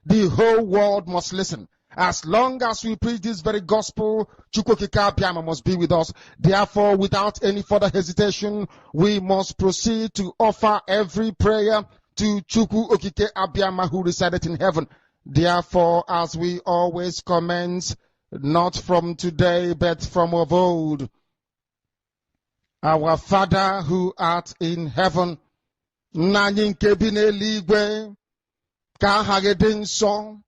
The whole world must listen. As long as we preach this very gospel, Chukwokika Abiyama must be with us. Therefore, without any further hesitation, we must proceed to offer every prayer to Chukwu Okike Abiyama who resided in heaven. Therefore, as we always commence, not from today, but from of old, our Father who art in heaven, Nani nke bi n'eluigwe, ka aha gị dị nsọ,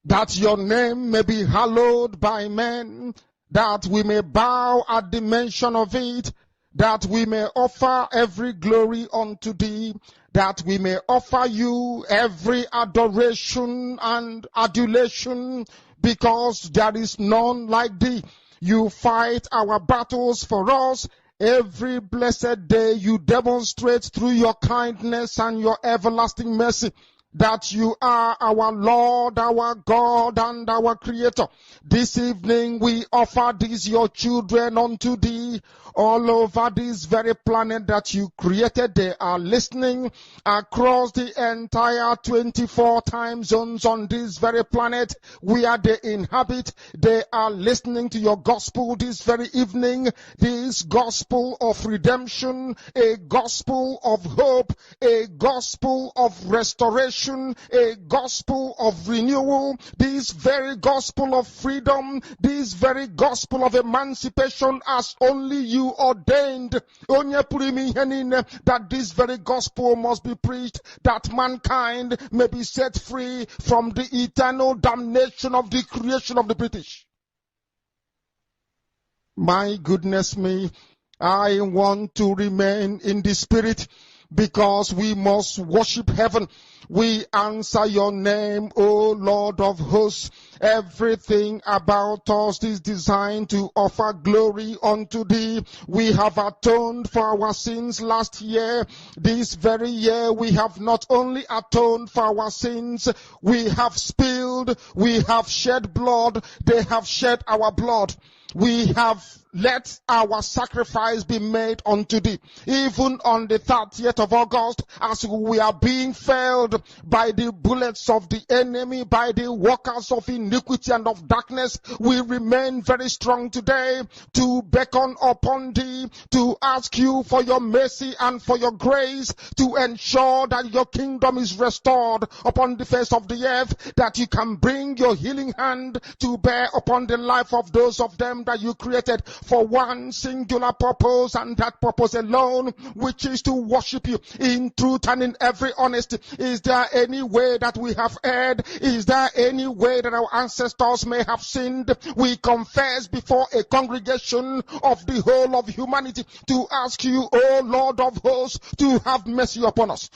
that your name may be hallowed by men, that we may bow at the mention of it, that we may offer every glory unto thee, that we may offer you every adoration and adulation, because there is none like thee. You fight our battles for us. Every blessed day you demonstrate through your kindness and your everlasting mercy that you are our Lord, our God, and our Creator. This evening we offer these your children unto thee. All over this very planet that you created, they are listening across the entire 24 time zones on this very planet where they inhabit. They are listening to your gospel this very evening, this gospel of redemption, a gospel of hope, a gospel of restoration, a gospel of renewal, this very gospel of freedom, this very gospel of emancipation as only you ordained, that this very gospel must be preached, that mankind may be set free from the eternal damnation of the creation of the British. My goodness me, I want to remain in the spirit, because we must worship heaven. We answer your name, O Lord of hosts. Everything about us is designed to offer glory unto thee. We have atoned for our sins last year. This very year we have not only atoned for our sins, we have spilled, we have shed blood, they have shed our blood. We have let our sacrifice be made unto thee. Even on the 30th of August, as we are being felled by the bullets of the enemy, by the workers of iniquity and of darkness, we remain very strong today to beckon upon thee, to ask you for your mercy and for your grace, to ensure that your kingdom is restored upon the face of the earth, that you can bring your healing hand to bear upon the life of those of them that you created for one singular purpose, and that purpose alone, which is to worship you in truth and in every honesty. Is there any way that we have erred? Is there any way that our ancestors may have sinned? We confess before a congregation of the whole of humanity to ask you, O Lord of hosts, to have mercy upon us.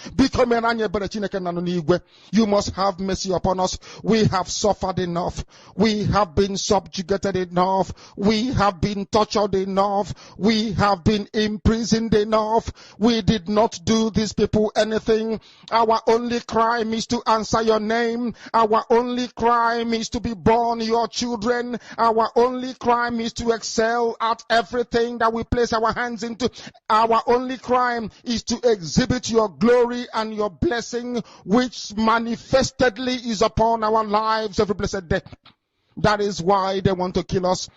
You must have mercy upon us. We have suffered enough. We have been subjugated enough. We have been tortured enough. We have been imprisoned enough. We did not do these people anything. Our only crime is to answer your name. Our only crime is to be born your children. Our only crime is to excel at everything that we place our hands into. Our only crime is to exhibit your glory and your blessing, which manifestedly is upon our lives every blessed day. That is why they want to kill us.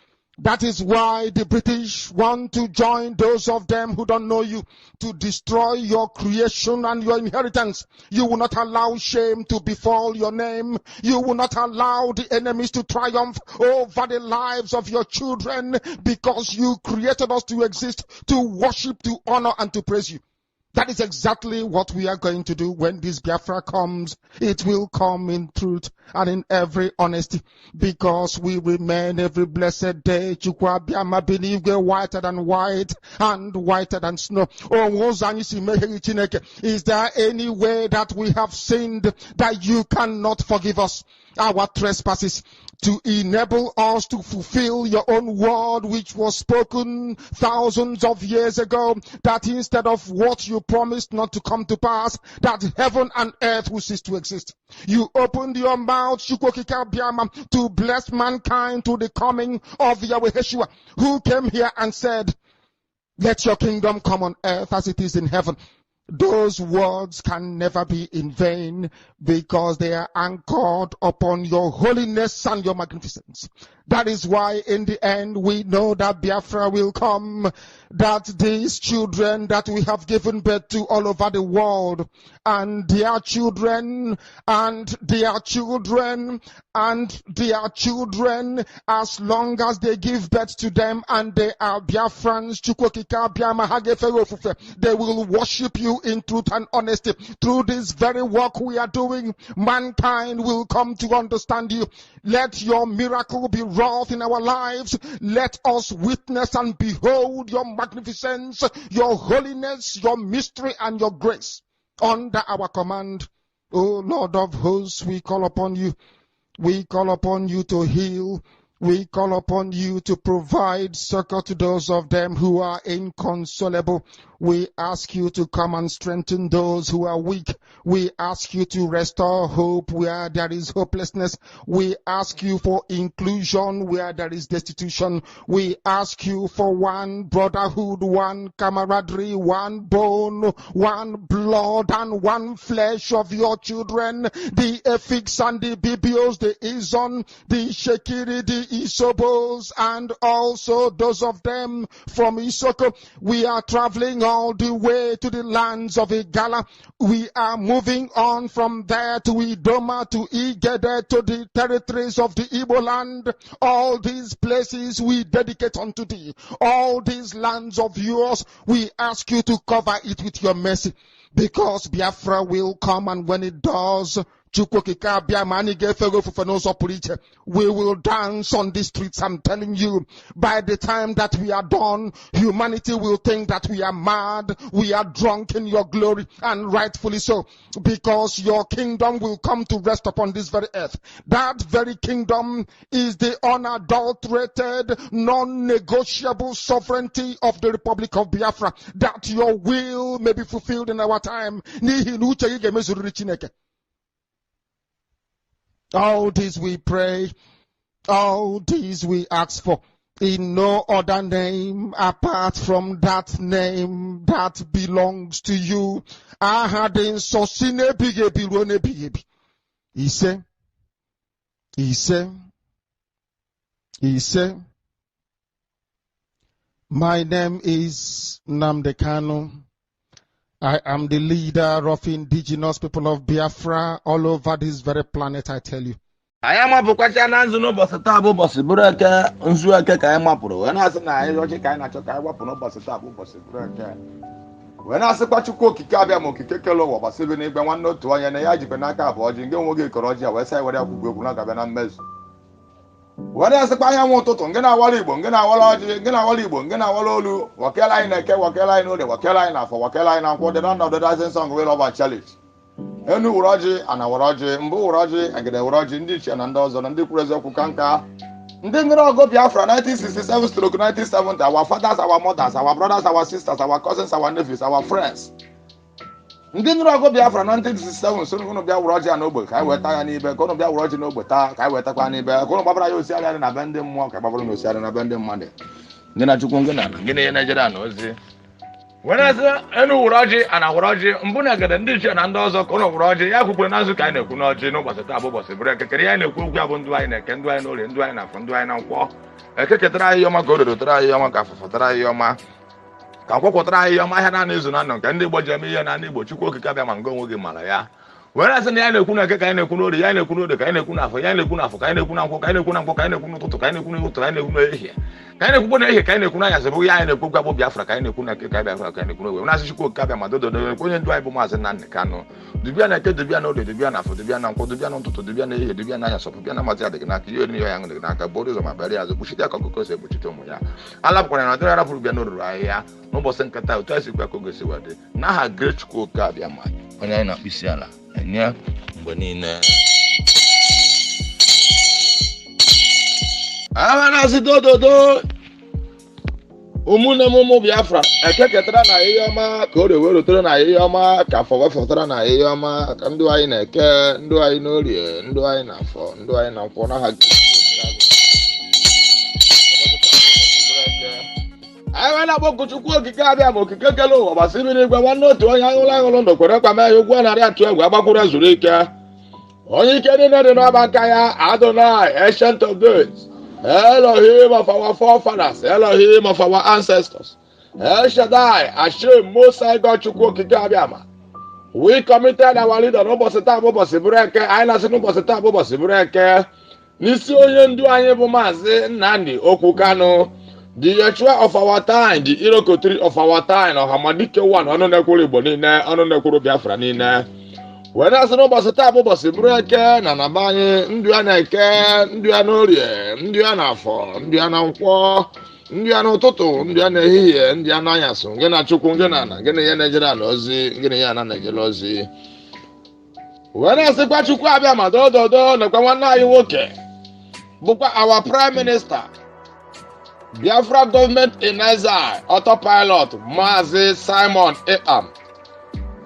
That is why the British want to join those of them who don't know you to destroy your creation and your inheritance. You will not allow shame to befall your name. You will not allow the enemies to triumph over the lives of your children, because you created us to exist, to worship, to honor, and to praise you. That is exactly what we are going to do when this Bafra comes. It will come in truth and in every honesty, because we remain every blessed day whiter than white and whiter than snow. Is there any way that we have sinned that you cannot forgive us our trespasses, to enable us to fulfill your own word which was spoken thousands of years ago, that instead of what you promised not to come to pass, that heaven and earth will cease to exist. You opened your mouth to bless mankind to the coming of Yahweh Yeshua, who came here and said, let your kingdom come on earth as it is in heaven. those words can never be in vain because they are anchored upon your holiness and your magnificence. That is why in the end we know that Biafra will come, that these children that we have given birth to all over the world, and their children, and their children, and their children, as long as they give birth to them and they are Biafrans, they will worship you in truth and honesty. Through this very work we are doing, mankind will come to understand you. Let your miracle be wrought in our lives. Let us witness and behold your magnificence, your holiness, your mystery, and your grace under our command. O Lord of hosts, we call upon you. We call upon you to heal. We call upon you to provide succor to those of them who are inconsolable. We ask you to come and strengthen those who are weak. We ask you to restore hope where there is hopelessness. We ask you for inclusion where there is destitution. We ask you for one brotherhood, one camaraderie, one bone, one blood, and one flesh of your children. The Efiks and the Bibios, the Izon, the Shekiri, the Isobos, and also those of them from Isoko. We are traveling all the way to the lands of Igala. We are moving on from there to Idoma, to Igede, to the territories of the Igbo land. All these places we dedicate unto thee. All these lands of yours, we ask you to cover it with your mercy. Because Biafra will come, and when it does, we will dance on the streets. I'm telling you, by the time that we are done, humanity will think that we are mad, we are drunk in your glory, and rightfully so, because your kingdom will come to rest upon this very earth. That very kingdom is the unadulterated, non-negotiable sovereignty of the Republic of Biafra, that your will may be fulfilled in our time. All this we pray, all this we ask for, in no other name apart from that name that belongs to you. He said, my name is Namdekano. I am the leader of indigenous people of Biafra all over this very planet, I tell you. I am a Bukachana Basatabu Bosiburaka, Unzuaka Kaimapuro, and as an Irochikana Chakawapuno Basatabu Bosiburaka. When I said Pachuko Kikabia Mokikelo or Basibini, one note to an Ayajipanaka, or Jingo Koroja, West Side, whatever Gugunaka Mez. What else I want to Gena Walibon, Gena Walaji, Gena Walibon, Gena Walolu, Wakela in a Wakela no, the Wakela for Wakela and the none of the dozen song will over challenge. Enu Uraji and Awaraji, Mbu Uraji, and the Uraji Indian and those on the Prezo Kukanka. Then we all go Biafra 1967 to 1970. Our fathers, our mothers, our brothers, our sisters, our cousins, our nephews, our friends. Ndị nụrụ agụ Biafra 1967 so nụ bịa wụrụ ọjị n'ogbe ka anyị weta ya n'ibe ka ụnụ bịa wụrụ ọjị n'ogbe taa ka anyị wetakwa n'ibe ka ụnụ gbabara ya osiarị na be ndị mmụọ ka gbabara na osiarị na be ndị mmadụ ndị na Chukwu ngị na gịnị ihe Nigeria na ozi were sị enu wụrụ ọjị a na wụrụ ọjị mbụ na egede ndị ichie na ndị ọzọ ka ụnụ wụrụ ọjị ya kwukwe na nzụ ka anyị na-ekwu n'ọjị n'ụbọchị taa bụ ụbọchị bụrụ ekekere ya na-ekwu okwu ya bụ ndụ anyị na-eke ndụ anyị n'orie ndụ anyị na afọ ndụ anyị na nkwọ ekeketara anyị ọma ka ododo tara anyị ọma ka afụfụ tara anyị ọma ka akwụkwọtara anyị ọma ahịa na izu na ndụ nke ndị Igbo ji eme ihe na ndị Igbo Chukwu okike abịa ma ngo onwe gị mara ya were asị na ya na-ekwu na eke ka anyị na-ekwu n'orie ya na-ekwu n'ode ka anyị na-ekwu n'afọ ya na-ekwu n'afọ ka anyị na-ekwu na nkwọ ka anyị na-ekwu na nkwọ ka anyị na-ekwu n'ụtụtụ ka anyị na-ekwu n'ụtụtụ ka anyị na-ekwu n'ehihie ka anyị na-ekwu n'ehihie ka anyị na-ekwu n'anyasị bụ ya anyị na-ekwu gwa bụ Biafra ka anyị na-ekwu na eke ka Biafra ka anyị na-ekwu n'owe na-asị Chukwu okike abịa ma dododo onye ndụ anyị bụ Maazị Nnamdi Kanu dubia na eke dubia na ode dubia na afọ dubia na nkwọ dubia na ụtụtụ dubia na ehihie dubia na anyasị dubia na mazi adịghị n'aka ihe oriri ya ṅụ dịghị n'aka bụrụ ụzọ ma bịara ya azụ kpuchite aka ọkụkọ si egbochite ụmụ ya alapụkwara na ọdịrị arapụrụ bịa n'oruru ahịhịa n'ụbọchị nkata otu esi kwa ka oge si wadị n'aha Great Chukwu okike abịa ma onye anyị na-akpụ isi ala enye mgbe niile amanasị dododo ụmụnne m ụmụ Biafra ekeketara na ihe ọma ka o rewe rutere na ihe ọma ka afọ wefọtara na ihe ọma ka ndụ anyị na-eke ndụ anyị n'orie ndụ anyị na afọ ndụ anyị na nkwọ n'aha I went up to Kikabia, Kikakalo, but Simini, one note to a young Langon, the Koraka, one area to a Wabakura Zurika. Only can in the Nabakaya, Adonai, ancient of days. Elohim of our forefathers, Elohim of our ancestors. El Shaddai, Hashem, Most High God, Chukwu Kikabiama. We committed our leader, no Bosita, Bosibreke, I Nasan Bosita, Bosibreke. Nisi onye ndu anyị bụ Maazị Nnamdi Okwukanu, the Yeshua of our time, the Irokotri of our time, Ọhamadike one, ọnụ na-ekwuru Igbo niile, ọnụ na-ekwuru Biafra niile. Wee na-asị n'ụbọchị taa bụ ụbọchị bụrụ eke na naba anyị, ndụ ya na-eke, ndụ ya n'orie, ndụ ya n'afọ, ndụ ya na nkwọ, ndụ ya n'ụtụtụ, ndụ ya n'ehihie, ndụ ya n'anyasị, gị na Chukwu, gị na ana, gị na ya na-ejere ana ozi, gị na ya na-ejere ozi. Wee na-asịkwa Chukwu abịa ma dododo nakwa nwanne anyị nwoke. Bukwa our Prime Minister, Biafra government in exile, autopilot, Maazị Simon Ekpa.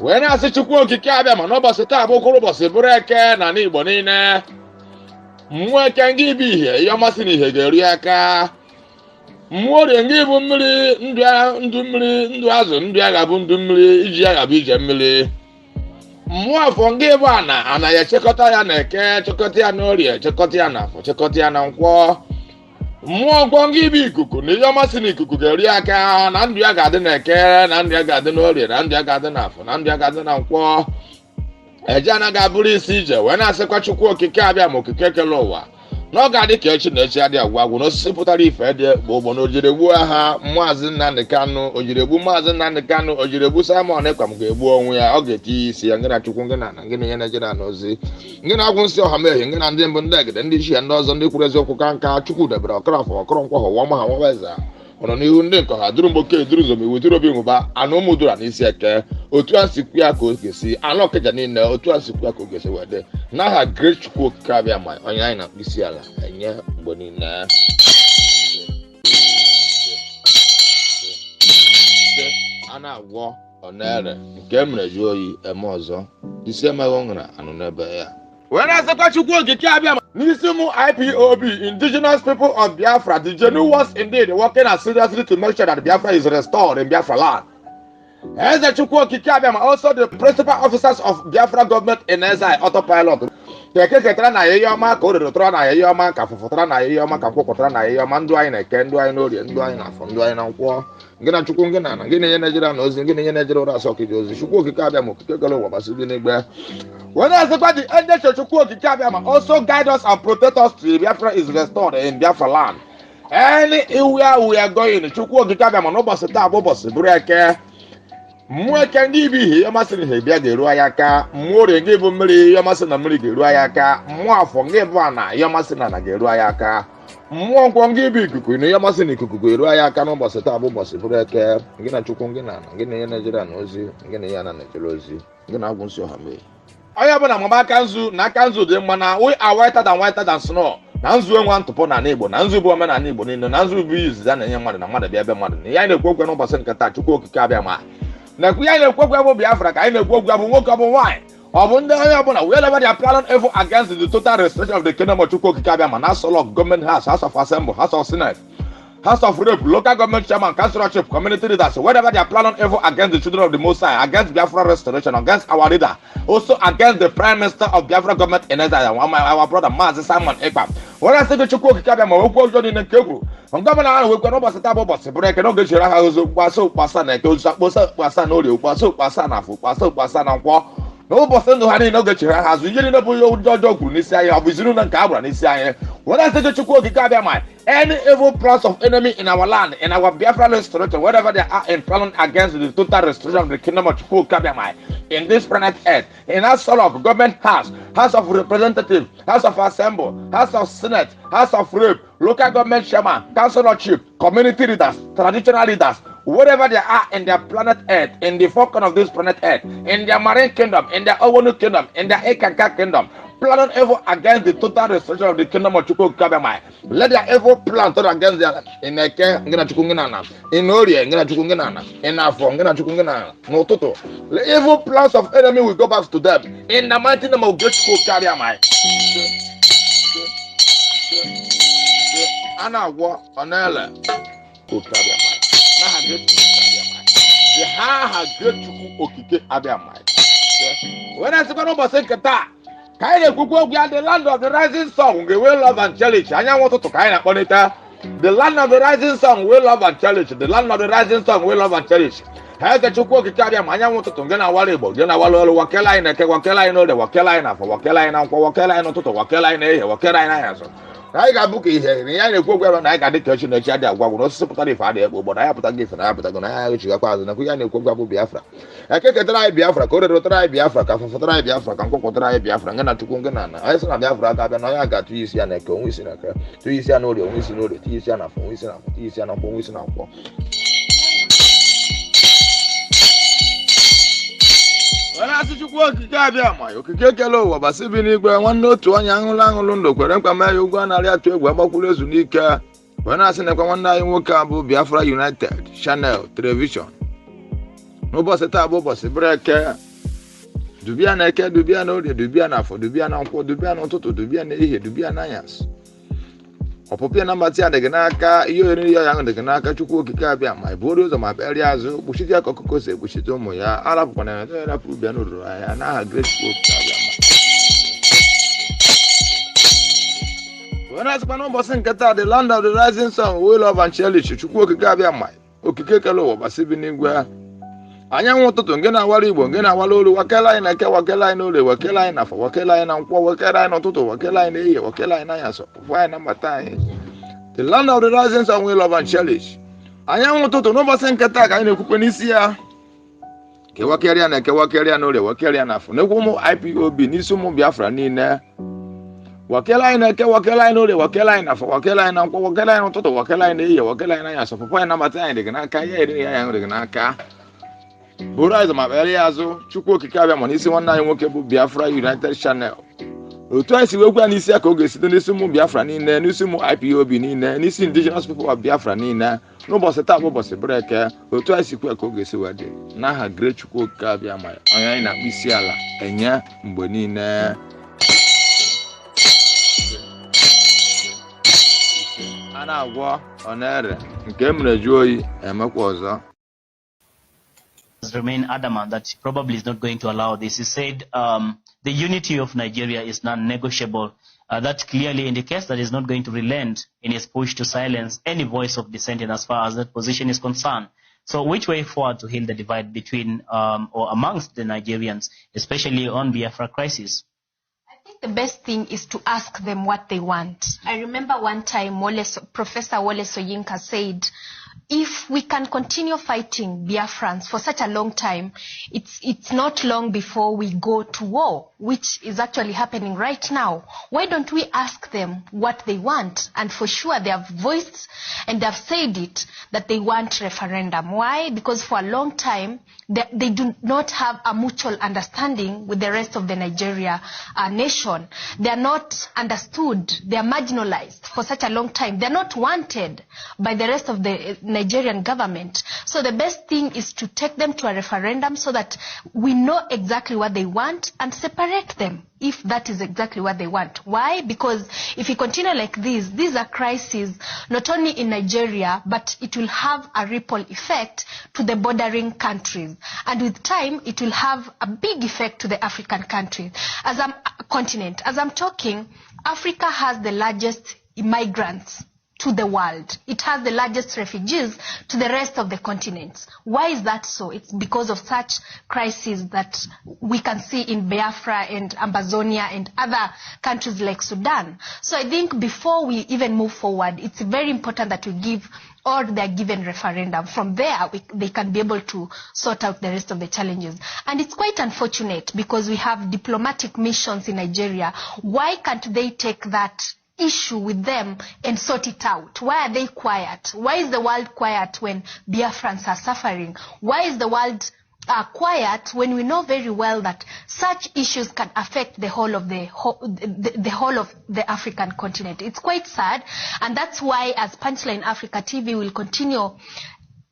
Wee na-asị Chukwu okike abịa ma n'ụbọchị taa bụ okoro ụbọchị bụrụ eke na n'Igbo niile. Mmụọ eke ngị bụ ihe, ihe ọmasị na ihe ga-eru aka. Mmụọ orie ngị bụ mmiri, ndụ mmiri, ndụ azụ, ndụ ya ga-abụ ndụ mmiri, iji ya ga-abụ ije mmiri. Mmụọ afọ ngị bụ ana ya echekọta ya na eke, chekọta ya n'orie, chekọta ya n'afọ, chekọta ya na nkwọ. Mmụọ nkwọ ngị bụ ikuku na ihe ọmasị na ikuku ga-eri aka, na ndụ ya ga-adị na eke, na ndụ ya ga-adị n'orie, na ndụ ya ga-adị n'afọ, na ndụ ya ga-adị na nkwọ. Eje anaghị abụrụ isi ije, wee na-asịkwa Chukwu okike abịa ma okike kele ụwa. Na ọ ga-adị ka echi na echi adị agwụ agwụ n'osisi pụtara ife dị bụ ụgbọ na ojiregbu agha Maazị Nnamdi Kanu, ojiregbu Maazị Nnamdi Kanu, ojiregbu Simon Ekpa ga-egbu onwe ya, ọ ga-etinye isi ya, ngị na Chukwu, ngị na ana, ngị na ihe na-ejere ana ozi, ngị na-agwụ nsị ọha mehie, ngị na ndị mbụ ndị egede ndị ichie ndị ọzọ ndị kwuru eziokwu ka nka Chukwu debere ọkọrọfọ ọkọrọ nkwọ ha ụwa ma ha nwaweza ọnọ n'ihu ndị nkọ ha duru mgboke duru zom iwu duru obi nwụba anụ ụmụ dura n'isi eke otu a sikwu ya ka o ga-esi anụ ọkịja niile otu a sikwu ya ka o ga-esi wede n'aha Great Chukwu okike abịa ma onye anyị na mkpịsị ala enye mgbe niile. A na-agwọ ọ na-ere nke e mere ju oyi eme ọzọ isi emeghị ọṅara anụ n'ebe ya. Wee na-asịkwa Chukwu okike abịa n'isi ụmụ IPOB, indigenous people of Biafra, the genuine ones indeed, working as seriously to make sure that Biafra is restored in Biafra land. Eze Chukwu okike abịa also the principal officers of Biafra government in exile, autopilot. Keke ketara na ihe ọma ka o rere na ihe ọma ka fụfụtara na ihe ọma ka kwụpụtara na ihe ọma, ndụ anyị na-eke, ndụ anyị n'orie, ndụ anyị n'afọ, ndụ anyị na nkwọ. Ngị na Chukwu, ngị na ana, ngị na ihe na-ejere na ozi, ngị na ihe na-ejere ụra asọ okike ozi. Chukwu okike abịa ma okike kele ụwa gbasị dị n'igbe. When I say the angel Chukwu okike abịa ma also guide us and protect us till Biafra is restored in Biafra land. Anywhere we are going, Chukwu okike abịa ma n'ụbọchị taa bụ ụbọchị bụrụ eke. Mmụọ eke ndị bụ ihe ọmasị na ihe bịa ga-eru anyị aka. Mmụọ orie ngị bụ mmiri, ihe ọmasị na mmiri ga-eru anyị aka. Mmụọ afọ ngị bụ ana, ihe ọmasị na ana ga-eru anyị aka. Mmụọ nkwọ ngị bụ ikuku na ihe ọmasị na ikuku ga-eru anyị aka n'ụbọchị taa bụ ụbọchị bụrụ eke. Ngị na Chukwu, ngị na ana, ngị na ihe na-ejere na ozi, ngị na ihe ana na-ejere ozi, ngị na agwụ nsị ọha mee. Onye ọbụla mama aka nzu na aka nzu dị mma na we are whiter than snow. Na nzu enwe ntụpọ na Igbo, na nzu bụ omenala Igbo niile, na nzu bụ izizi na-enye mmadụ na mmadụ bịa ebe mmadụ. Na ya na-ekwu okwu n'ụbọchị nke taa Chukwu okike abịa ma. Na ekwu ya na-ekwu okwu bụ Biafra ka anyị na-ekwu okwu bụ nwoke ọ bụ nwaanyị. Ọ bụ ndị onye ọbụla wherever they are planning evil against the total restoration of the kingdom of Chukwu okike abịa ma na National Government House, House of Assembly, House of Senate, House of Rep, local government chairman, councilorship, community leaders, whatever they are planning evil against the children of the Most High, against Biafra restoration, against our leader, also against the Prime Minister of Biafra government in exile, our brother Maazị Simon Ekpa. When I say the Chukwu okike abịa ma okwu ọjọọ dị n'eke kwuru, gọvanọ ahụ wekwa n'ụbọchị taa bụ ụbọchị bụrụ eke n'oge chiri ha ozu kpasa ụkpasa na eke ozu akpọsa ụkpasa na orie ụkpasa ụkpasa na afọ ụkpasa ụkpasa na nkwọ. N'ụbọchị ndụ ha niile oge chiri ha azụ ihe niile bụ ihe ụjọ ọjọọ kwuru n'isi anyị, ọ bụ izinu na nke a gbara n'isi anyị. When I say the Chukwu okike abịa ma any evil plans of enemy in our land, in our Biafra restoration, whatever they are in planning against the total restoration of the kingdom of Chukwu okike abịa ma in this planet earth, in our soul of government house, House of Representatives, House of Assembly, House of Senate, House of Rep, local government chairman, councilorship, community leaders, traditional leaders, wherever they are in their planet earth, in the four corners of this planet earth, in their marine kingdom, in their Owonu kingdom, in their Ekaka kingdom, planning evil against the total restoration of the kingdom of Chukwu okike abịa ma. Let their evil plan turn against their in Eke, ngị na Chukwu, ngị na ana, in Orie, ngị na Chukwu, ngị na ana, in Afọ, ngị na Chukwu, ngị na ana, n'ụtụtụ. The evil plans of enemy will go back to them in the mighty name of Great Chukwu okike abịa ma. A na-agwọ ọ na-ele okike abịa ma. When I say no say kata, kaine kuku gya the land of the rising sun, we will love and challenge. Anya want to kaina konita. The land of the rising sun, we love and challenge. The land of the rising sun, we love and challenge. Hai ka chuku kikabia anya want to ngena wale bo, ngena wale wakela ina ke wakela ina de wakela ina for wakela ina kwa wakela ina to wakela ina wakela ina yaso. I got book here. I go I got the question that you had that one. Not support the father, but I put a gift and I put a gun. I wish you a thousand. I can't go Biafra. I can't try Biafra, go to try Biafra, come for try Biafra, come go try Biafra, and not to Kungana. I saw Biafra, I got 2 years and I go with a 2 years and no, we see no, the tears and a phone, we see no, tears and a phone, we see no. When you work, you can get a low, but Sibini, one note to one young Langundo, Querenca, you go and I to Wabakulas Unica. When I send a commander in Wakabu, Biafra United, Channel, Television. No boss at Tabo, boss, a breaker. Dubiana, Dubiano, Dubiana for Dubiana, Dubiano, Dubiana, Dubiana. Opopia number tia de ganaka, you and young the ganaka to cook cabia, my borders or my areas, Bushia Cocose, Bushito ya, Arab Panana, Pubiano, and I had great food. When I spent almost in Qatar, the land of the rising sun, we love and cherish to cook a cabia, my Okikalo, Basibinigua. I want to get a waribo, get a wallo, Wakela and Wakela, no, the Wakela enough, Wakela and Wakela, not to Wakela in the Wakela and Ayaso. Why number time? The land of the rising sun will love and cherish. I want to know about Sankataka in the Kupanisia. Kewakarian and Kewakarian, no, the Wakarian, no more IPOB, Nisumu Biafra, Nina. Wakela in a Kewakela, no, the Wakela enough, Wakela and Wakela, not to Wakela in the Wakela and Ayaso. For point number time, the Ganaka, the Ganaka. Bora is my areazo, Chuko Kikabia Monisi one night workable Biafra United Channel. Twice you work on Isia Kogas, the Nisumu Biafra Nina, Nisumu IPOB Nina, Nisi indigenous people of Biafra Nina, no boss at top was a breaker, or twice you work Kogas were there. Now her great Chuko Kabia, my Ayana Misiala, and ya, Bonina. Anna war on air, came the joy and Makosa. Remain adamant that he probably is not going to allow this. He said the unity of Nigeria is non-negotiable. That clearly indicates that he's not going to relent in his push to silence any voice of dissenting as far as that position is concerned. So which way forward to heal the divide between or amongst the Nigerians, especially on Biafra crisis? I think the best thing is to ask them what they want. I remember one time Professor Wole Soyinka said, if we can continue fighting Biafrans for such a long time, it's not long before we go to war, which is actually happening right now. Why don't we ask them what they want? And for sure they have voiced and they have said it, that they want referendum. Why? Because for a long time, they do not have a mutual understanding with the rest of the Nigeria nation. They are not understood. They are marginalized for such a long time. They are not wanted by the rest of the Nigerian government. So the best thing is to take them to a referendum so that we know exactly what they want and separate them if that is exactly what they want. Why? Because if we continue like this, these are crises not only in Nigeria, but it will have a ripple effect to the bordering countries. And with time, it will have a big effect to the African countries. As I'm talking, Africa has the largest immigrants to the world. It has the largest refugees to the rest of the continents. Why is that so? It's because of such crises that we can see in Biafra and Amazonia and other countries like Sudan. So I think before we even move forward, it's very important that we give or they're given referendum. From there, they can be able to sort out the rest of the challenges. And it's quite unfortunate because we have diplomatic missions in Nigeria. Why can't they take that issue with them and sort it out? Why are they quiet? Why is the world quiet when Biafrans are suffering? Why is the world quiet when we know very well that such issues can affect the whole of the whole of the African continent? It's quite sad, and that's why as Punchline Africa TV will continue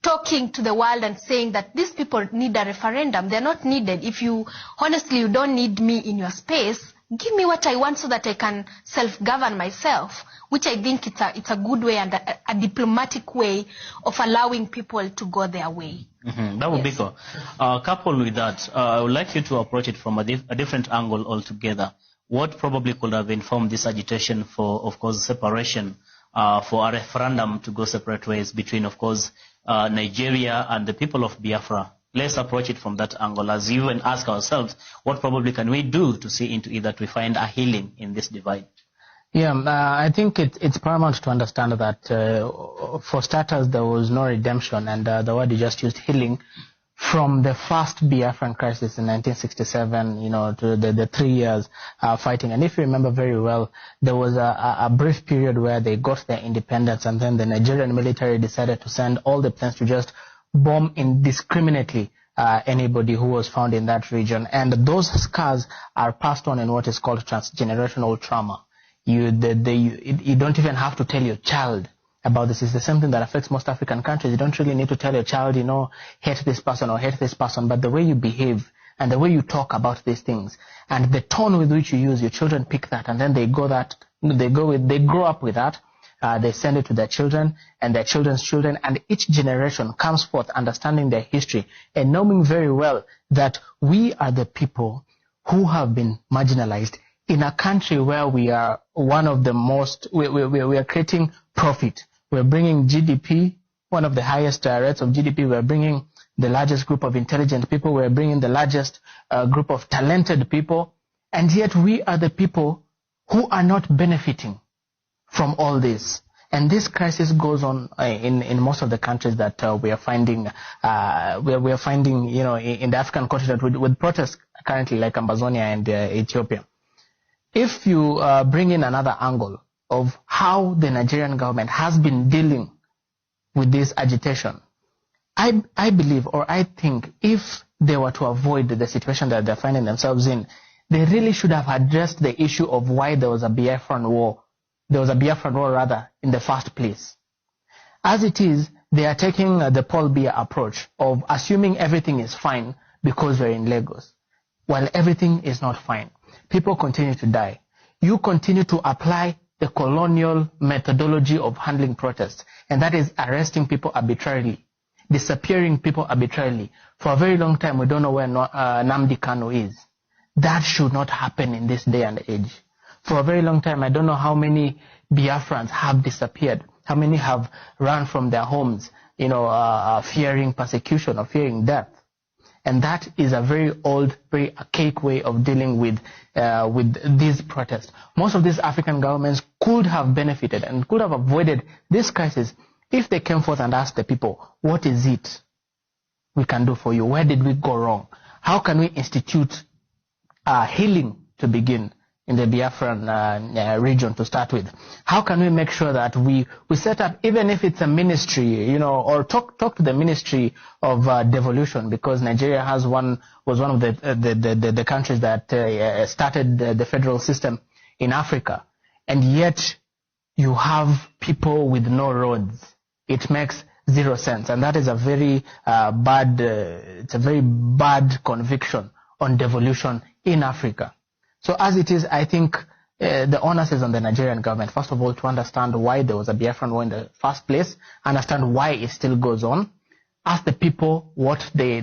talking to the world and saying that these people need a referendum. They're not needed. If you honestly you don't need me in your space, give me what I want so that I can self-govern myself. which I think it's a good way and a diplomatic way of allowing people to go their way. That would be cool. Coupled with that, I would like you to approach it from a different angle altogether. What probably could have informed this agitation for, of course, separation, for a referendum to go separate ways between, of course, Nigeria and the people of Biafra? Let's approach it from that angle, as you and ask ourselves, what probably can we do to see into it that we find a healing in this divide? Yeah, I think it's paramount to understand that for starters, there was no redemption, and the word you just used, healing, from the first Biafran crisis in 1967, to the 3 years fighting. And if you remember very well, there was a brief period where they got their independence, and then the Nigerian military decided to send all the planes to just bomb indiscriminately anybody who was found in that region. And those scars are passed on in what is called transgenerational trauma. You don't even have to tell your child about this. It's the same thing that affects most African countries. You don't really need to tell your child, hate this person or hate this person, but the way you behave and the way you talk about these things and the tone with which you use, your children pick that, and then they grow up with that. They send it to their children and their children's children, and each generation comes forth understanding their history and knowing very well that we are the people who have been marginalized in a country where we are one of the most, we are creating profit. We're bringing GDP, one of the highest rates of GDP. We're bringing the largest group of intelligent people. We're bringing the largest group of talented people. And yet we are the people who are not benefiting from all this. And this crisis goes on in most of the countries that we are finding, we are finding, in the African continent with protests currently like Amazonia and Ethiopia. If you bring in another angle of how the Nigerian government has been dealing with this agitation, I believe, or I think, if they were to avoid the situation that they're finding themselves in, they really should have addressed the issue of why there was a Biafran war. There was a Biafran war, rather, in the first place. As it is, they are taking the Paul Biya approach of assuming everything is fine because we're in Lagos, while everything is not fine. People continue to die. You continue to apply the colonial methodology of handling protests, and that is arresting people arbitrarily, disappearing people arbitrarily. For a very long time, we don't know where Nnamdi Kanu is. That should not happen in this day and age. For a very long time, I don't know how many Biafrans have disappeared, how many have run from their homes, fearing persecution or fearing death. And that is a very old, very archaic way of dealing with these protests. Most of these African governments could have benefited and could have avoided this crisis if they came forth and asked the people, what is it we can do for you? Where did we go wrong? How can we institute healing to begin in the Biafran region to start with? How can we make sure that we set up, even if it's a ministry, or talk to the Ministry of Devolution, because Nigeria was one of the countries that started the federal system in Africa, and yet you have people with no roads. It makes zero sense, and that is a very bad conviction on devolution in Africa. So as it is, I think the onus is on the Nigerian government, first of all, to understand why there was a Biafran war in the first place, understand why it still goes on, ask the people what they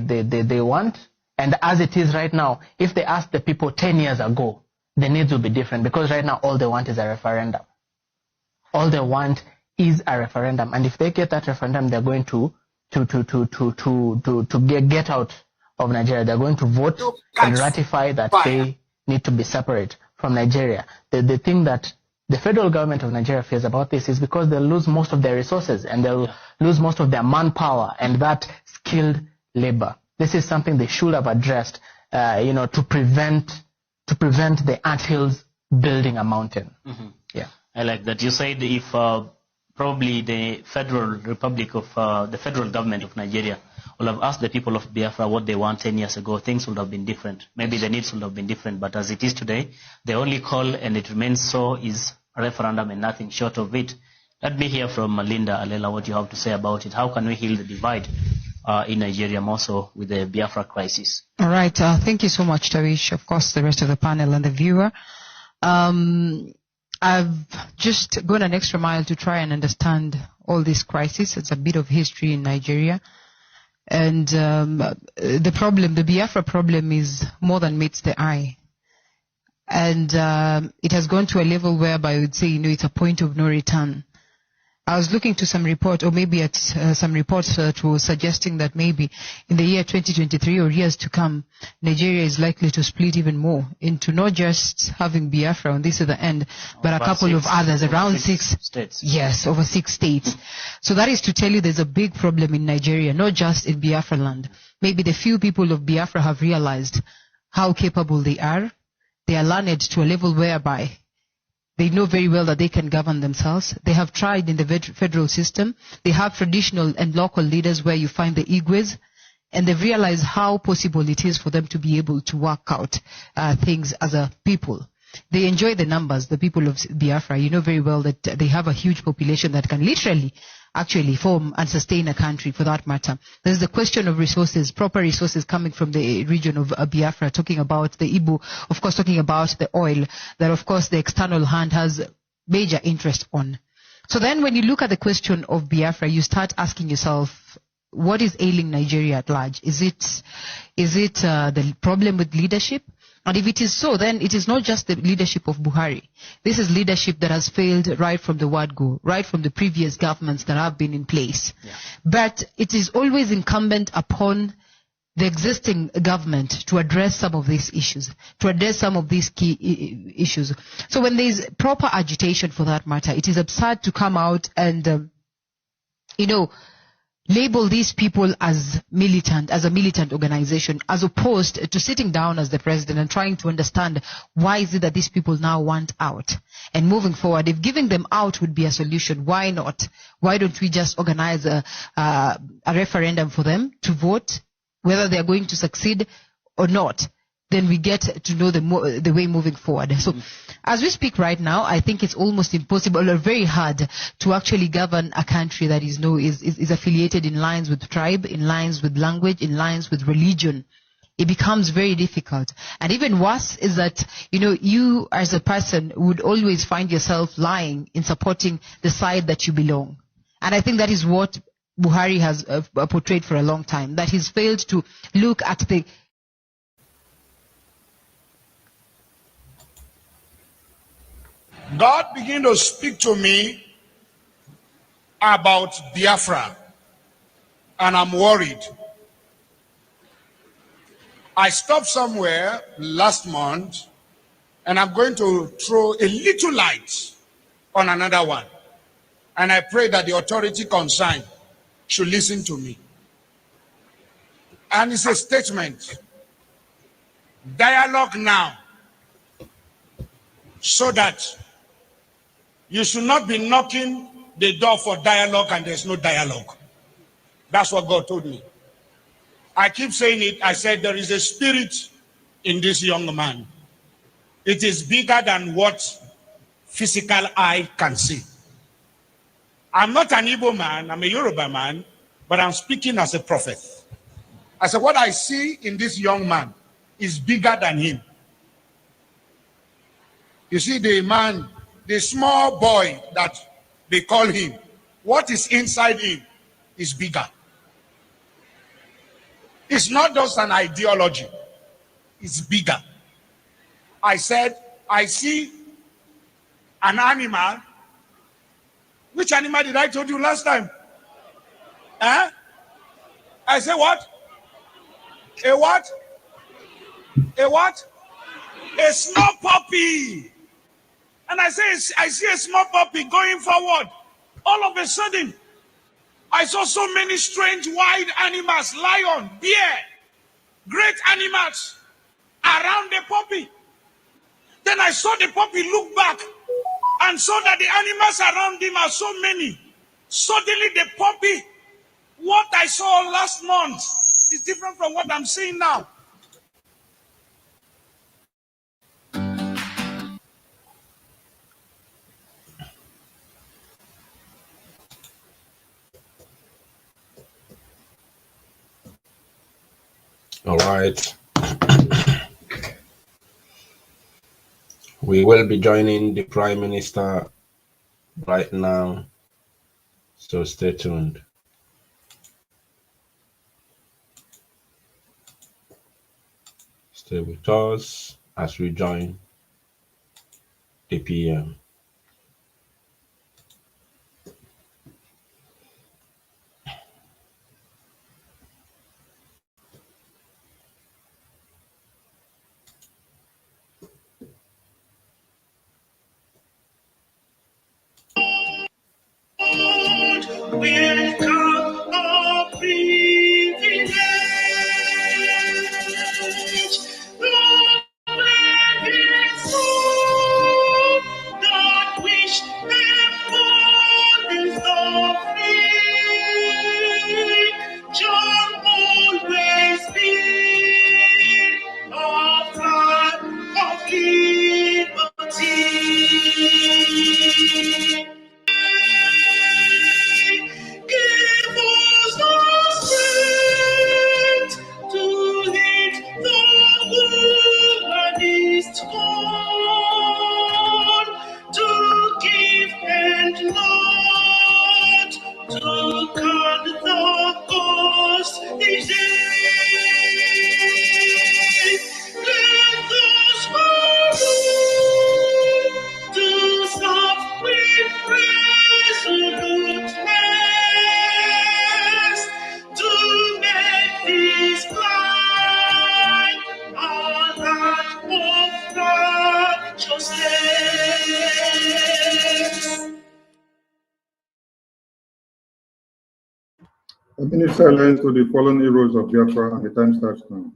want, and as it is right now, if they asked the people 10 years ago, the needs will be different, because right now all they want is a referendum. All they want is a referendum, and if they get that referendum, they're going to get out of Nigeria. They're going to vote and ratify that they need to be separate from Nigeria. The thing that the federal government of Nigeria fears about this is because they'll lose most of their resources and they'll lose most of their manpower and that skilled labor. This is something they should have addressed, to prevent the anthills building a mountain. Mm-hmm. Yeah, I like that. You said if probably the federal government of Nigeria will have asked the people of Biafra what they want 10 years ago, things would have been different. Maybe the needs would have been different, but as it is today, the only call, and it remains so, is a referendum and nothing short of it. Let me hear from Linda Alela what you have to say about it. How can we heal the divide in Nigeria, more so with the Biafra crisis? All right. Thank you so much, Tarish. Of course, the rest of the panel and the viewer. I've just gone an extra mile to try and understand all this crisis. It's a bit of history in Nigeria. And the problem, the Biafra problem, is more than meets the eye. And it has gone to a level whereby I would say, it's a point of no return. I was looking to some report, or maybe at some reports that were suggesting that maybe in the year 2023 or years to come, Nigeria is likely to split even more into not just having Biafra on this other end, but a couple of others, around six states. Yes, over 6 states. So that is to tell you there's a big problem in Nigeria, not just in Biafra land. Maybe the few people of Biafra have realized how capable they are. They are learned to a level whereby they know very well that they can govern themselves. They have tried in the federal system. They have traditional and local leaders where you find the Igwes, and they've realized how possible it is for them to be able to work out things as a people. They enjoy the numbers, the people of Biafra. You know very well that they have a huge population that can literally actually form and sustain a country, for that matter. There's the question of resources, proper resources coming from the region of Biafra, talking about the Igbo, of course talking about the oil, that of course the external hand has major interest on. So then when you look at the question of Biafra, you start asking yourself, what is ailing Nigeria at large? Is it the problem with leadership? And if it is so, then it is not just the leadership of Buhari. This is leadership that has failed right from the word go, right from the previous governments that have been in place. Yeah. But it is always incumbent upon the existing government to address some of these issues, to address some of these key issues. So when there is proper agitation, for that matter, it is absurd to come out and, label these people as militant, as a militant organization, as opposed to sitting down as the president and trying to understand why is it that these people now want out. And moving forward, if giving them out would be a solution, why not? Why don't we just organize a referendum for them to vote whether they are going to succeed or not? Then we get to know the way moving forward. So as we speak right now, I think it's almost impossible or very hard to actually govern a country that is affiliated in lines with tribe, in lines with language, in lines with religion. It becomes very difficult. And even worse is that, you as a person would always find yourself lying in supporting the side that you belong. And I think that is what Buhari has portrayed for a long time, that he's failed to look at the God began to speak to me about Biafra, and I'm worried. I stopped somewhere last month, and I'm going to throw a little light on another one. And I pray that the authority concerned should listen to me. And it's a statement. Dialogue now, so that you should not be knocking the door for dialogue and there's no dialogue. That's what God told me. I keep saying it. I said there is a spirit in this young man. It is bigger than what physical eye can see. I'm not an Igbo man, I'm a Yoruba man, but I'm speaking as a prophet. I said what I see in this young man is bigger than him. You see, the small boy that they call him, what is inside him is bigger. It's not just an ideology, it's bigger. I said, I see an animal. Which animal did I tell you last time? Huh? I said what? A what? A what? A small puppy. And I see a small puppy going forward. All of a sudden, I saw so many strange wild animals, lion, bear, great animals around the puppy. Then I saw the puppy look back and saw that the animals around him are so many. Suddenly the puppy, what I saw last month is different from what I'm seeing now. All right. We will be joining the Prime Minister right now, so stay tuned. Stay with us as we join the PM. Will come a privilege. Not wish them burdens of free. John always be of time of liberty. Give us the strength to hit the humanist call, to give and not to cut the cost these days. Let us to stop with resoluteness, to make this life a life of righteousness. A minute silence to the fallen heroes of Biafra, and the time starts now.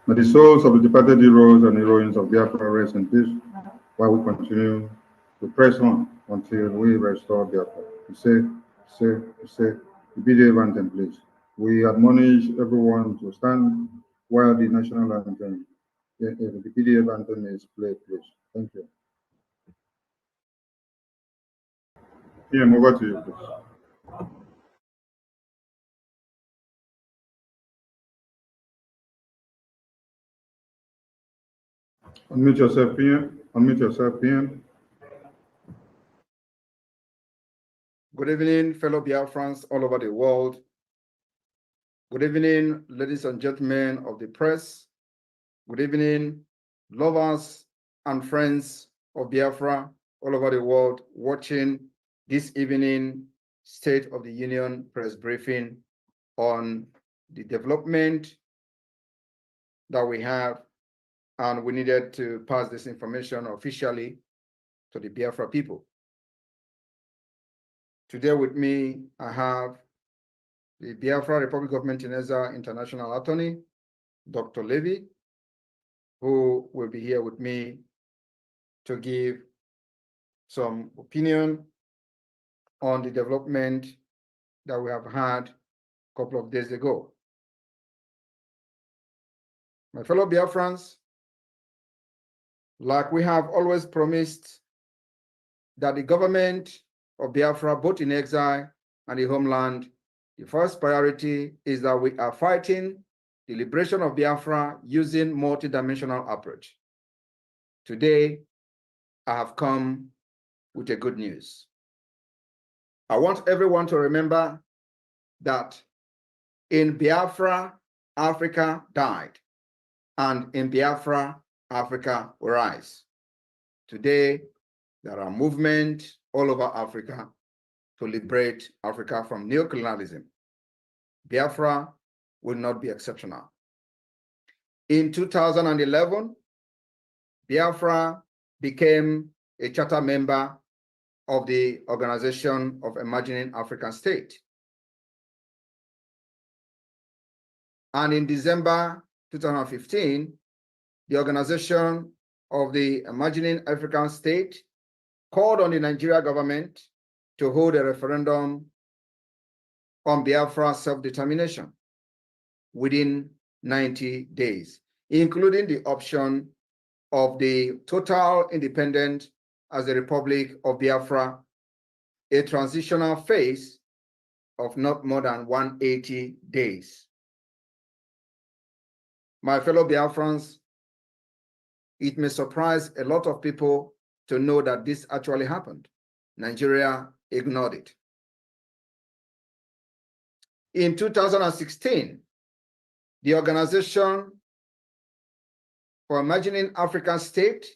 May the souls of the departed heroes and heroines of Biafra rest in peace, while we continue to press on until we restore Biafra. We say, the BDF anthem, please. We admonish everyone to stand while the national anthem, the BDF anthem is played, please. Thank you. PM, over to you, please. Unmute yourself, PM. Unmute yourself, PM. Good evening, fellow Biafrans all over the world. Good evening, ladies and gentlemen of the press. Good evening, lovers and friends of Biafra all over the world watching this evening State of the Union press briefing on the development that we have, and we needed to pass this information officially to the Biafra people. Today with me, I have the Biafra Republic of Montenegro International Attorney, Dr. Levy, who will be here with me to give some opinion on the development that we have had a couple of days ago. My fellow Biafrans, like we have always promised that the government of Biafra, both in exile and the homeland, the first priority is that we are fighting the liberation of Biafra using multidimensional approach. Today, I have come with a good news. I want everyone to remember that In Biafra, Africa died, and in Biafra, Africa will rise. Today, there are movements all over Africa to liberate Africa from neocolonialism. Biafra will not be exceptional. In 2011, Biafra became a charter member of the Organization of Emerging African States. And in December 2015, the Organization of the Emerging African State called on the Nigeria government to hold a referendum on Biafra self-determination within 90 days, including the option of the total independence as the Republic of Biafra, a transitional phase of not more than 180 days. My fellow Biafrans, it may surprise a lot of people to know that this actually happened. Nigeria ignored it. In 2016, the Organization for Emerging African States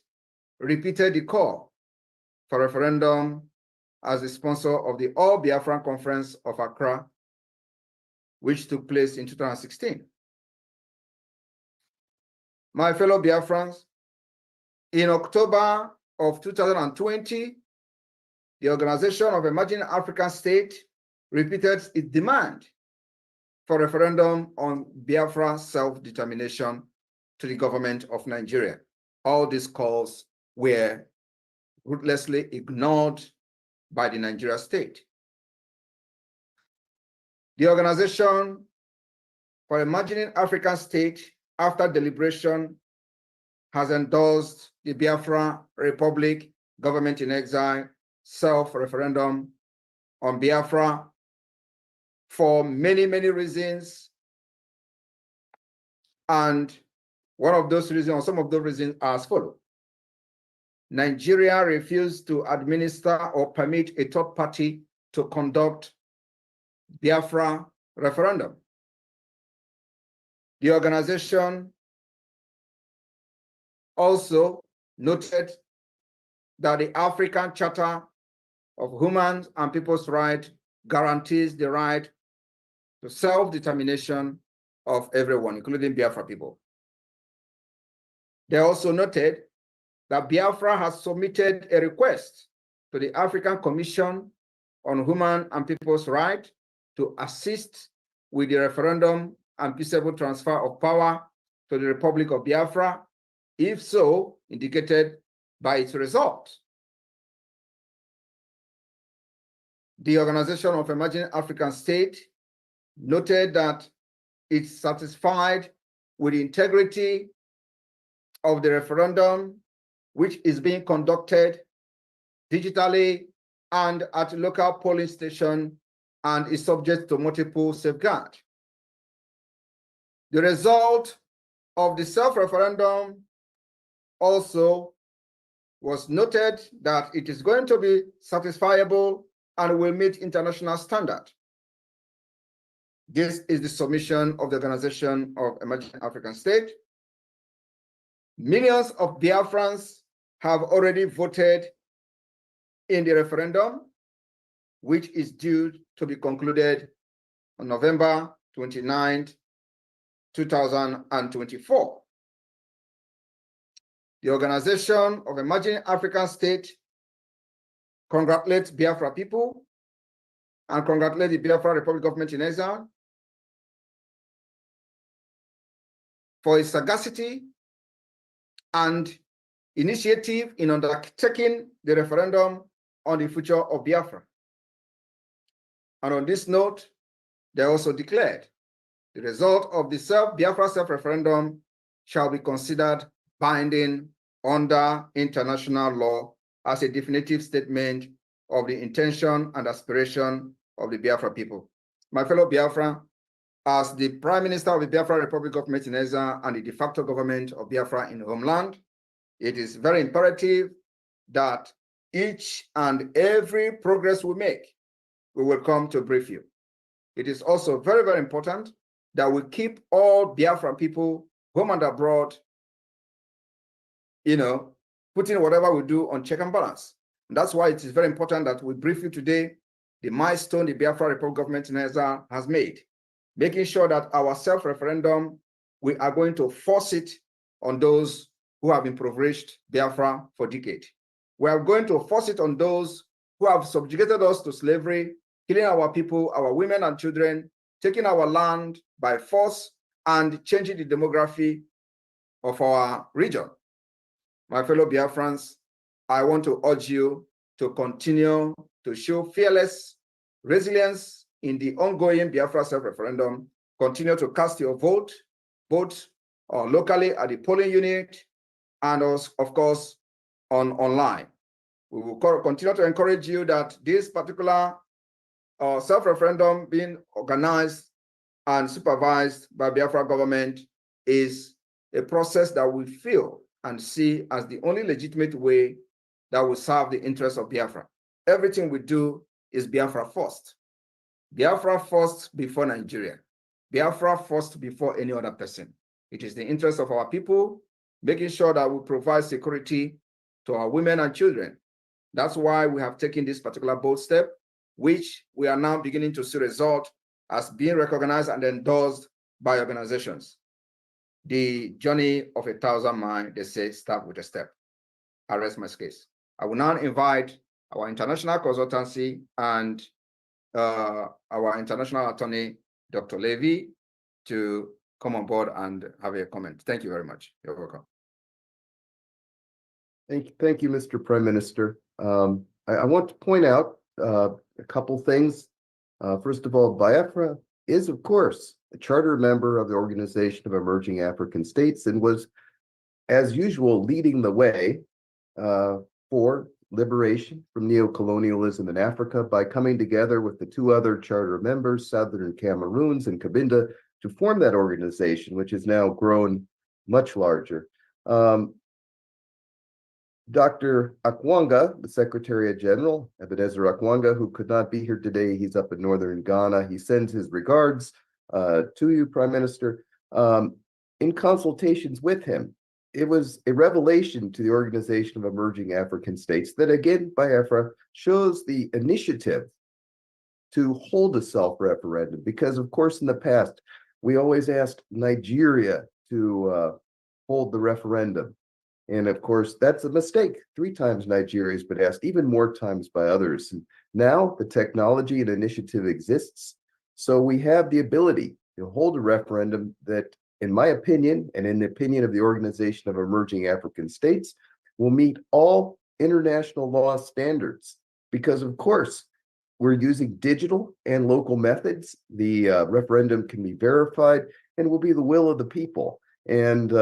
repeated the call for referendum as the sponsor of the All Biafran Conference of Accra, which took place in 2016. My fellow Biafrans, in October of 2020, the Organization of Emerging African States repeated its demand for referendum on Biafra self-determination to the government of Nigeria. All these calls were ruthlessly ignored by the Nigeria state. The Organization for Emerging African States, after deliberation, has endorsed the Biafra Republic government in exile self-referendum on Biafra for many, many reasons. And one of those reasons, or some of those reasons, are as follows. Nigeria refused to administer or permit a third party to conduct Biafra referendum. The organization also noted that the African Charter of Human and People's Rights guarantees the right to self-determination of everyone, including Biafra people. They also noted that Biafra has submitted a request to the African Commission on Human and People's Rights to assist with the referendum and peaceable transfer of power to the Republic of Biafra, if so indicated by its result. The Organization of Emerging African States noted that it's satisfied with the integrity of the referendum, which is being conducted digitally and at local polling station and is subject to multiple safeguards. The result of the self-referendum also was noted that it is going to be satisfiable and will meet international standard. This is the submission of the Organization of Emerging African States. Millions of Biafrans have already voted in the referendum, which is due to be concluded on November 29th, 2024. The Organization of Emerging African States congratulates Biafra people and congratulates the Biafra Republic government in exile for its sagacity and initiative in undertaking the referendum on the future of Biafra. And on this note, they also declared the result of the Biafra self-referendum shall be considered binding under international law as a definitive statement of the intention and aspiration of the Biafra people. My fellow Biafra, as the Prime Minister of the Biafra Republic government in exile and the de facto government of Biafra in homeland, it is very imperative that each and every progress we make, we will come to brief you. It is also very, very important that will keep all Biafran people home and abroad, putting whatever we do on check and balance. And that's why it is very important that we brief you today the milestone the Biafra Republic government has made, making sure that our self-referendum, we are going to force it on those who have impoverished Biafra for decades. We are going to force it on those who have subjugated us to slavery, killing our people, our women and children, taking our land by force, and changing the demography of our region. My fellow Biafrans, I want to urge you to continue to show fearless resilience in the ongoing Biafra self-referendum. Continue to cast your vote, both locally at the polling unit and also, of course, online. We will continue to encourage you that this particular self-referendum being organized and supervised by Biafra government is a process that we feel and see as the only legitimate way that will serve the interests of Biafra. Everything we do is Biafra first. Biafra first before Nigeria. Biafra first before any other person. It is the interest of our people, making sure that we provide security to our women and children. That's why we have taken this particular bold step, which we are now beginning to see result as being recognized and endorsed by organizations. The journey of 1,000 miles, they say, start with a step. I rest my case. I will now invite our international consultancy and our international attorney, Dr. Levy, to come on board and have a comment. Thank you very much. You're welcome. Thank you, Mr. Prime Minister. I want to point out a couple things. First of all, Biafra is, of course, a charter member of the Organization of Emerging African States and was, as usual, leading the way for liberation from neocolonialism in Africa by coming together with the two other charter members, Southern Cameroons and Cabinda, to form that organization, which has now grown much larger. Dr. Akwanga, the Secretary General, Ebenezer Akwanga, who could not be here today, he's up in northern Ghana. He sends his regards to you, Prime Minister. In consultations with him, it was a revelation to the Organization of Emerging African States that, again, Biafra shows the initiative to hold a self-referendum, because, of course, in the past, we always asked Nigeria to hold the referendum. And of course, that's a mistake. 3 times Nigeria has been asked, even more times by others. And now the technology and initiative exists. So we have the ability to hold a referendum that, in my opinion, and in the opinion of the Organization of Emerging African States, will meet all international law standards. Because, of course, we're using digital and local methods. The referendum can be verified and will be the will of the people. And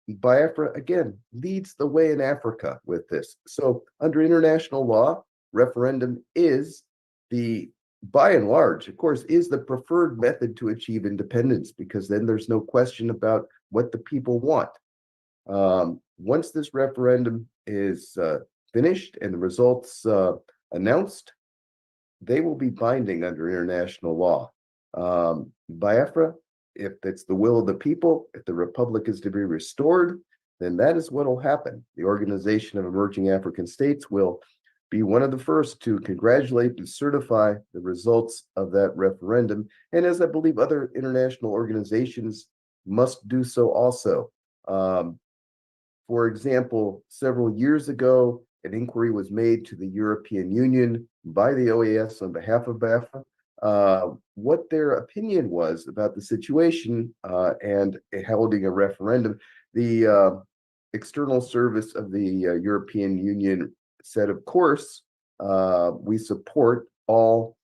Biafra, again, leads the way in Africa with this. So under international law, referendum is by and large, of course, is the preferred method to achieve independence, because then there's no question about what the people want. Once this referendum is finished and the results announced, they will be binding under international law. Biafra, if it's the will of the people, if the republic is to be restored, then that is what will happen. The Organization of Emerging African States will be one of the first to congratulate and certify the results of that referendum. And as I believe other international organizations must do so also. For example, several years ago, an inquiry was made to the European Union by the OAS on behalf of Bafra, what their opinion was about the situation and holding a referendum. The external service of the European Union said, of course, we support all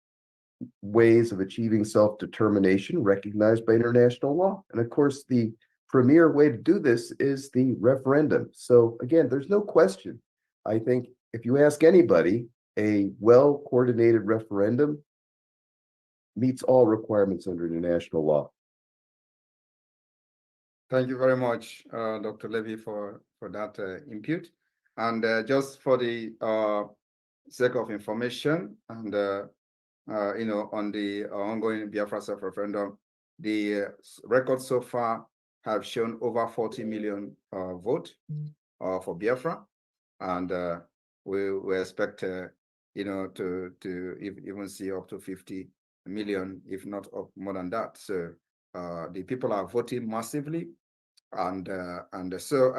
ways of achieving self-determination recognized by international law. And of course, the premier way to do this is the referendum. So again, there's no question. I think if you ask anybody, a well-coordinated referendum meets all requirements under international law. Thank you very much, Dr. Levy, for that input. And just for the sake of information and, on the ongoing Biafra self-referendum, The records so far have shown over 40 million vote for Biafra, and we expect you know to even see up to 50 million, if not up more than that. So the people are voting massively, and so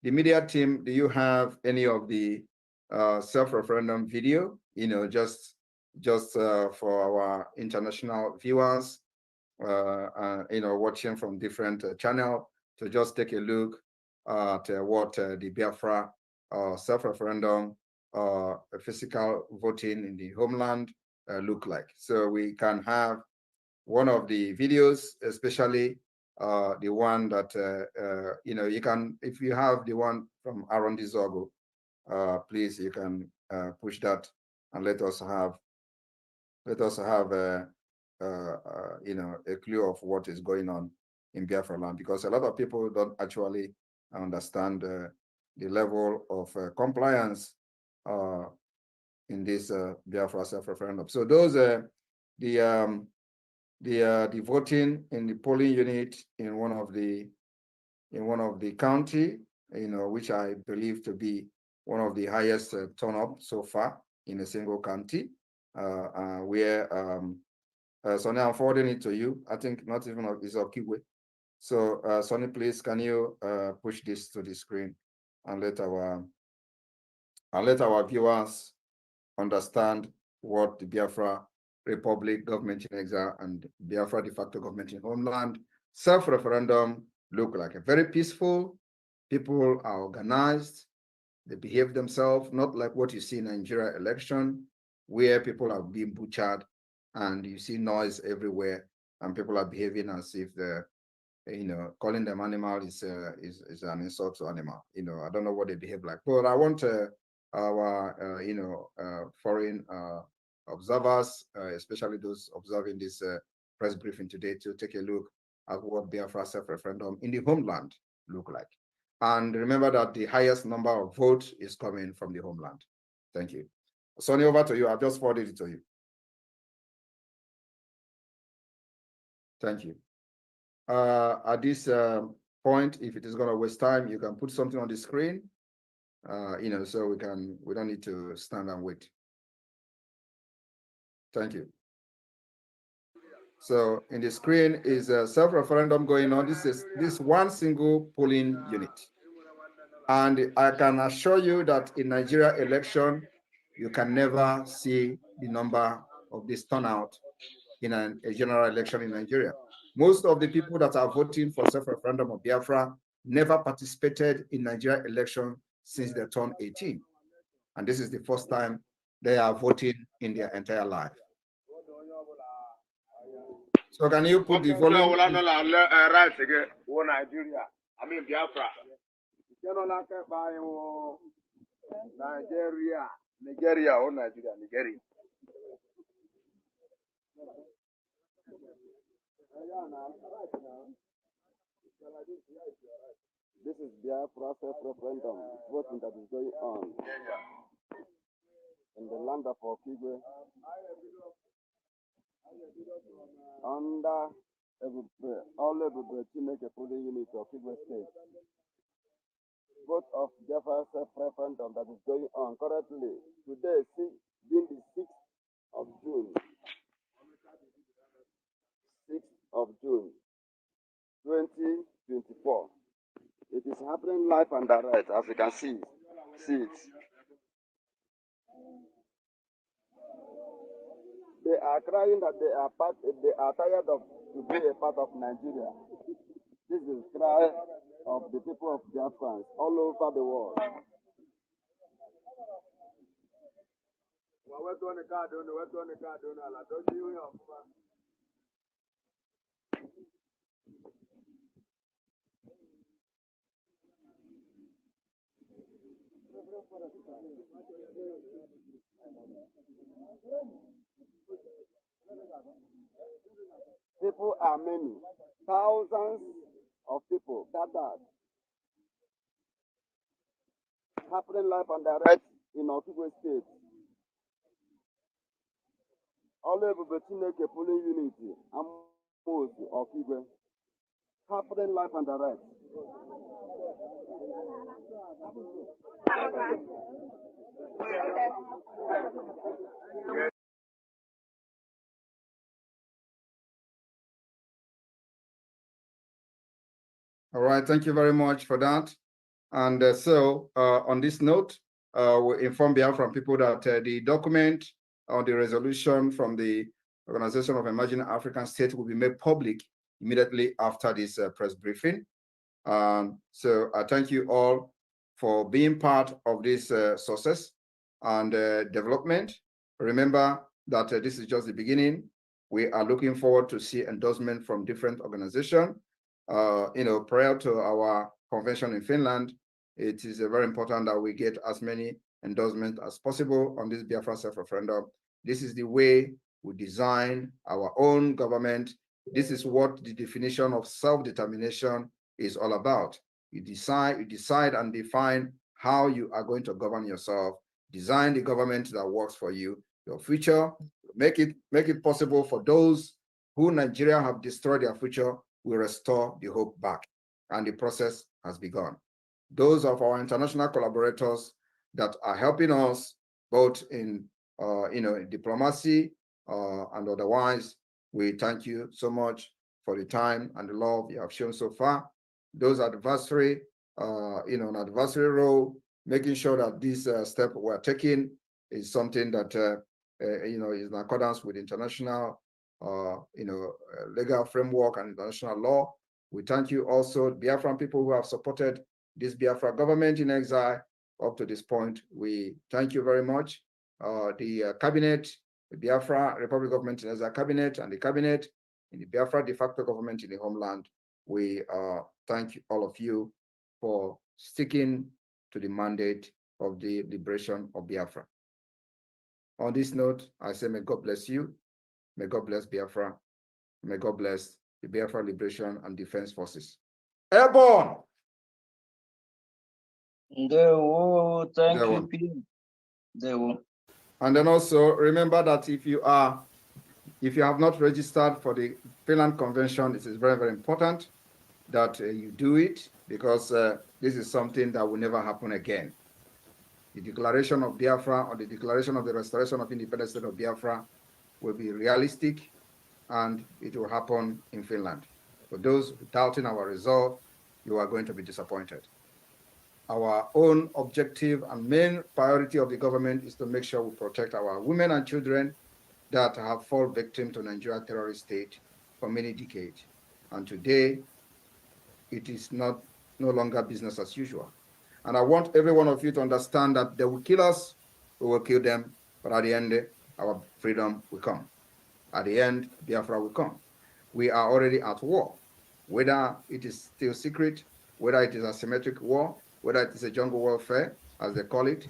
the media team, do you have any of the self-referendum video? You know, just for our international viewers, you know, watching from different channel, to just take a look at what the Biafra self-referendum physical voting in the homeland look like. So we can have one of the videos, especially the one that you know, you can, if you have the one from Aaron Dizogo, please, you can push that and let us have you know, a clue of what is going on in Biafra land, because a lot of people don't actually understand the level of compliance in this Biafra self-referendum. So those are the voting in the polling unit in one of the county, you know, which I believe to be one of the highest turn up so far in a single county, where Sonny, I'm forwarding it to you. I think not even is Okigwe. So Sonny, please, can you push this to the screen and let our viewers understand what the Biafra Republic government in exile and Biafra de facto government in homeland self-referendum look like. A very peaceful, people are organized, they behave themselves, not like what you see in Nigeria election, where people are being butchered and you see noise everywhere and people are behaving as if they're, you know, calling them animal is an insult to animal. You know, I don't know what they behave like. But I want our you know, foreign observers, especially those observing this press briefing today, to take a look at what Biafra self-referendum in the homeland look like. And remember that the highest number of votes is coming from the homeland. Thank you. Sonny, over to you. I've just forwarded it to you. Thank you. At this point, if it is going to waste time, you can put something on the screen, you know, so we don't need to stand and wait. Thank you. So in the screen is a self-referendum going on. This one single polling unit. And I can assure you that in Nigeria election, you can never see the number of this turnout in a general election in Nigeria. Most of the people that are voting for self-referendum of Biafra never participated in Nigeria election since they turned 18. And this is the first time they are voting in their entire life. So can you put the volume? Nigeria, I mean Biafra. Nigeria, or Nigeria. This is Biafra self-referendum voting that is going on in the land of Okigwe under all the Chineke polling unit of Okigwe State. Vote of Biafra self-referendum that is going on currently today, being the 6th of June. 6th of June, 2024. It is happening live and direct, as you can see it. They are crying that they are tired of to be a part of Nigeria. This is the cry of the people of Biafrans all over the world. People are many, thousands of people gathered, happening live and direct in Okigwe State. All over the Chineke polling unity. of Igwe, happening live and direct. All right, thank you very much for that. And on this note, we inform Biafran people that the document or the resolution from the Organization of Emerging African States will be made public immediately after this press briefing. So I thank you all for being part of this success and development. Remember that this is just the beginning. We are looking forward to see endorsement from different organizations. Prior to our convention in Finland, it is very important that we get as many endorsements as possible on this Biafra self-referendum. This is the way we design our own government. This is what the definition of self-determination is all about. You decide and define how you are going to govern yourself, design the government that works for you, your future, make it possible for those who Nigeria have destroyed their future, will restore the hope back. And the process has begun. Those of our international collaborators that are helping us both in diplomacy and otherwise, we thank you so much for the time and the love you have shown so far. Those adversary, an adversary role, making sure that this step we're taking is something that is in accordance with international legal framework and international law. We thank you also, Biafran people who have supported this Biafra government in exile up to this point. We thank you very much. The cabinet, the Biafra Republic Government in Exile cabinet, and the cabinet in the Biafra de facto government in the homeland. We thank all of you for sticking to the mandate of the liberation of Biafra. On this note, I say, may God bless you. May God bless Biafra. May God bless the Biafra Liberation and Defense Forces. Airborne! Thank you, Peter. And then also remember that if you have not registered for the Finland Convention, it is very, very important that you do it, because this is something that will never happen again. The declaration of Biafra, or the declaration of the restoration of independent state of Biafra, will be realistic, and it will happen in Finland. For those doubting our resolve, you are going to be disappointed. Our own objective and main priority of the government is to make sure we protect our women and children that have fallen victim to Nigerian terrorist state for many decades. And today, it is no longer business as usual. And I want every one of you to understand that they will kill us, we will kill them, but at the end, our freedom will come. At the end, Biafra will come. We are already at war, whether it is still secret, whether it is a asymmetric war, whether it is a jungle warfare, as they call it.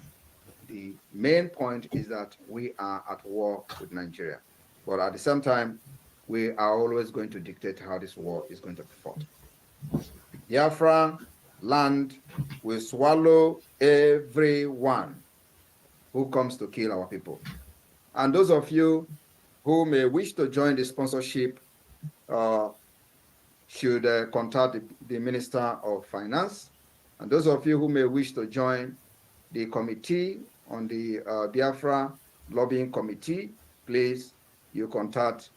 The main point is that we are at war with Nigeria. But at the same time, we are always going to dictate how this war is going to be fought. Biafra land will swallow everyone who comes to kill our people. And those of you who may wish to join the sponsorship should contact the Minister of Finance. And those of you who may wish to join the committee on the Biafra Lobbying Committee, please, you contact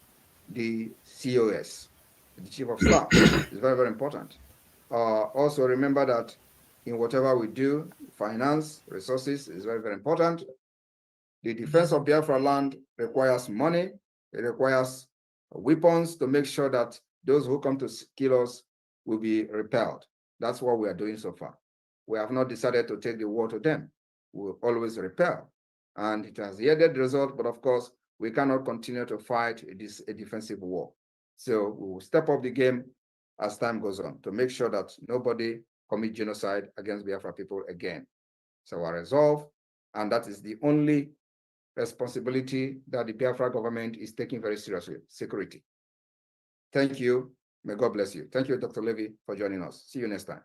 the COS, the Chief of Staff. It's very, very important. Also remember that in whatever we do, finance, resources is very, very important. The defense of Biafra land requires money. It requires weapons to make sure that those who come to kill us will be repelled. That's what we are doing so far. We have not decided to take the war to them. We will always repel. And it has yielded result, but of course, we cannot continue to fight a defensive war. So we will step up the game as time goes on to make sure that nobody commits genocide against Biafra people again. So our resolve, and that is the only responsibility that the Biafra government is taking very seriously, security. Thank you. May God bless you. Thank you, Dr. Levy, for joining us. See you next time.